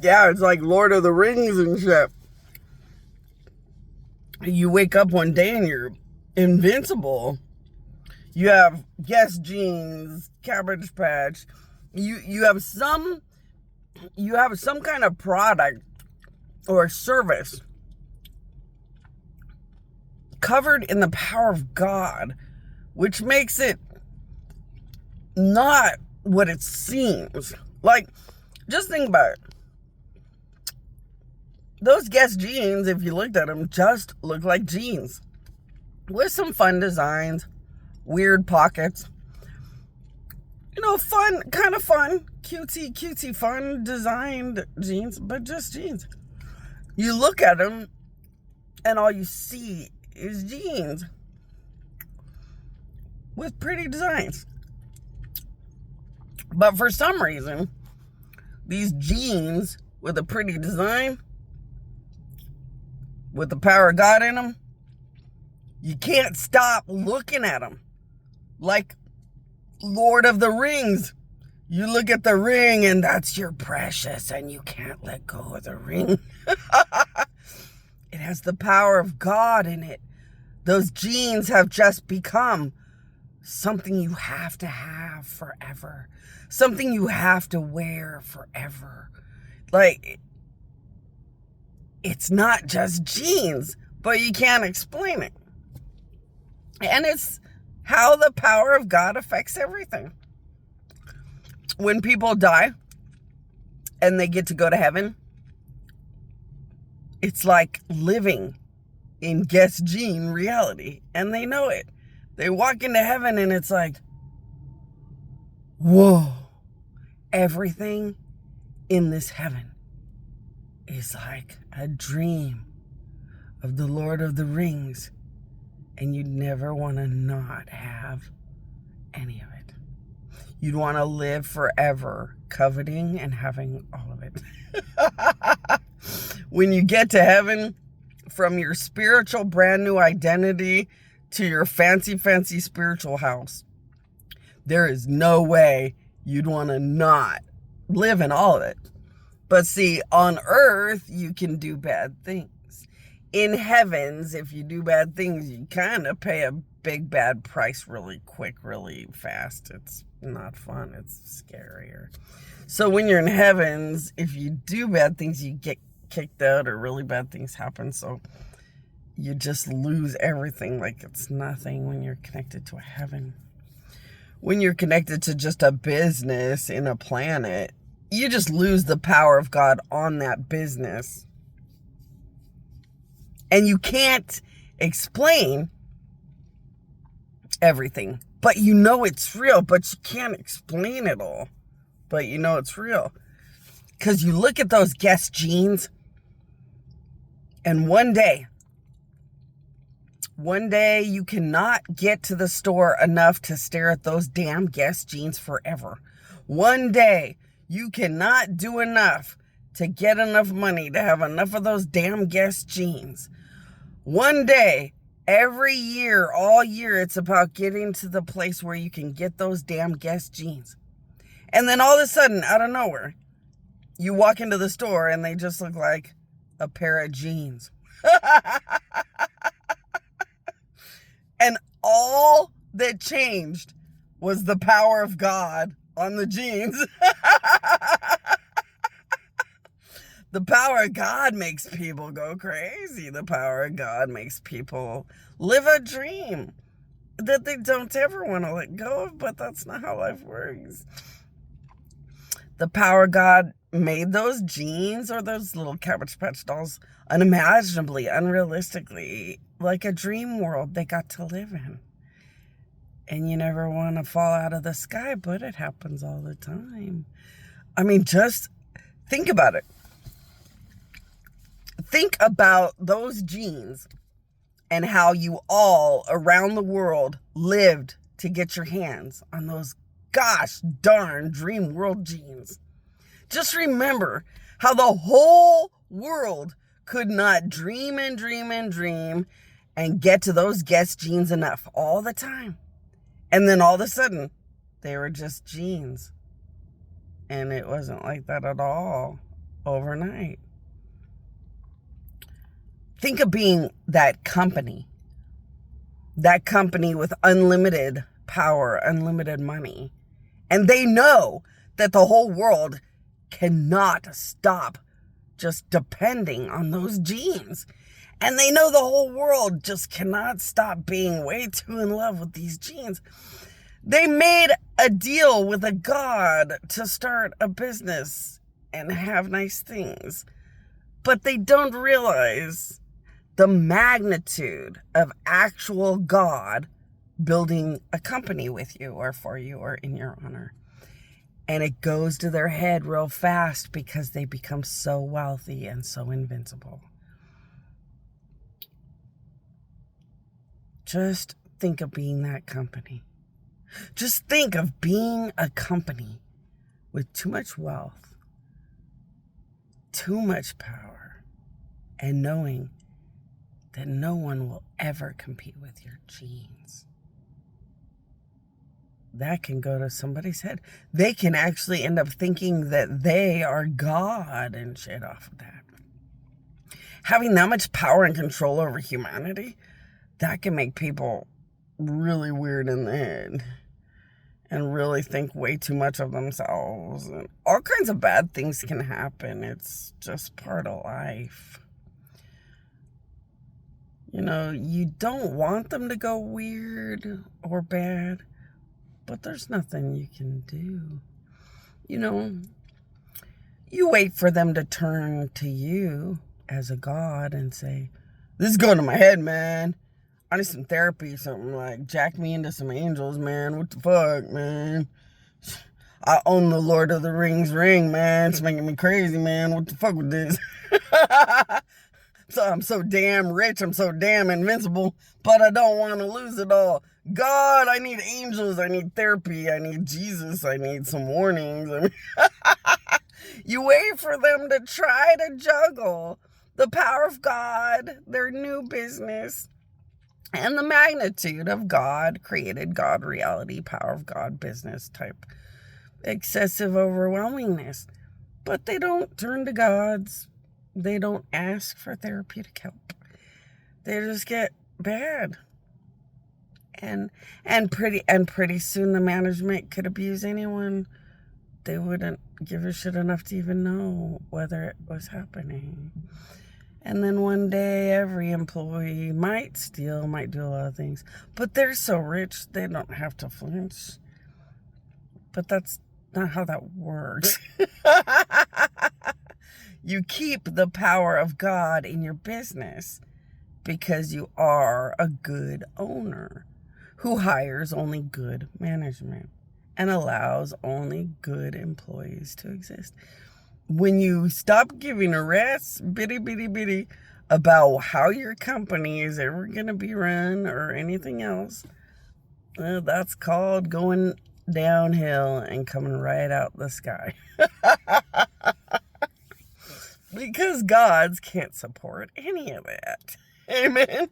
Yeah, it's like Lord of the Rings and shit. You wake up one day and you're invincible. You have Guess jeans, Cabbage Patch. You have some kind of product or service covered in the power of God, which makes it not what it seems. Like, just think about it. Those Guess jeans, if you looked at them, just look like jeans with some fun designs, weird pockets. Fun, kind of fun, cutesy, fun designed jeans, but just jeans. You look at them and all you see is jeans with pretty designs. But for some reason, these jeans with a pretty design, with the power of God in them, you can't stop looking at them. Like Lord of the Rings. You look at the ring and that's your precious and you can't let go of the ring. It has the power of God in it. Those jeans have just become something you have to have forever. Something you have to wear forever. Like, it's not just jeans, but you can't explain it. And it's how the power of God affects everything. When people die and they get to go to heaven, it's like living in Guess Jean reality, and they know it. They walk into heaven and it's like, whoa, everything in this heaven is like a dream of the Lord of the Rings, and you'd never want to not have any of it. You'd want to live forever coveting and having all of it. When you get to heaven, from your spiritual brand new identity to your fancy spiritual house, there is no way you'd want to not live in all of it. But see, on earth, you can do bad things. In heavens, if you do bad things, you kind of pay a big bad price really quick, really fast. It's not fun. It's scarier. So when you're in heavens, if you do bad things, you get kicked out or really bad things happen. So you just lose everything like it's nothing when you're connected to a heaven. When you're connected to just a business in a planet, you just lose the power of God on that business. And you can't explain everything. But you know it's real, but you can't explain it all. But you know it's real. Because you look at those Guess jeans, and one day you cannot get to the store enough to stare at those damn Guess jeans forever. One day you cannot do enough to get enough money to have enough of those damn Guess jeans. One day, every year, all year, it's about getting to the place where you can get those damn Guess jeans. And then all of a sudden, out of nowhere, you walk into the store and they just look like a pair of jeans. And all that changed was the power of God on the jeans. The power of God makes people go crazy. The power of God makes people live a dream that they don't ever want to let go of, but that's not how life works. The power of God made those jeans or those little Cabbage Patch dolls unimaginably, unrealistically, like a dream world they got to live in. And you never want to fall out of the sky, but it happens all the time. I mean, just think about it. Think about those jeans and how you all around the world lived to get your hands on those gosh darn dream world jeans. Just remember how the whole world could not dream and get to those Guess jeans enough all the time. And then all of a sudden, they were just jeans. And it wasn't like that at all. overnight. Think of being that company with unlimited power, unlimited money. And they know that the whole world cannot stop just depending on those genes. And they know the whole world just cannot stop being way too in love with these genes. They made a deal with a god to start a business and have nice things. But they don't realize the magnitude of actual God building a company with you or for you or in your honor. And it goes to their head real fast because they become so wealthy and so invincible. Just think of being that company. Just think of being a company with too much wealth, too much power, and knowing that no one will ever compete with your genes. That can go to somebody's head. They can actually end up thinking that they are God and shit off of that. Having that much power and control over humanity, that can make people really weird in the head and really think way too much of themselves. And all kinds of bad things can happen. It's just part of life. You know, you don't want them to go weird or bad, but there's nothing you can do. You know, you wait for them to turn to you as a god and say, this is going to my head, man. I need some therapy, something like jack me into some angels, man. What the fuck, man? I own the Lord of the Rings ring, man. It's making me crazy, man. What the fuck with this? So I'm so damn rich. I'm so damn invincible, but I don't want to lose it all. God, I need angels. I need therapy. I need Jesus. I need some warnings. I mean, you wait for them to try to juggle the power of God, their new business, and the magnitude of God created, God reality, power of God business type excessive overwhelmingness. But they don't turn to gods. They don't ask for therapeutic help. They just get bad. And pretty soon the management could abuse anyone. They wouldn't give a shit enough to even know whether it was happening. And then one day every employee might steal, might do a lot of things. But they're so rich they don't have to flinch. But that's not how that works. You keep the power of God in your business because you are a good owner who hires only good management and allows only good employees to exist. When you stop giving a rat's bitty about how your company is ever going to be run or anything else, that's called going downhill and coming right out the sky. Because gods can't support any of that. Amen.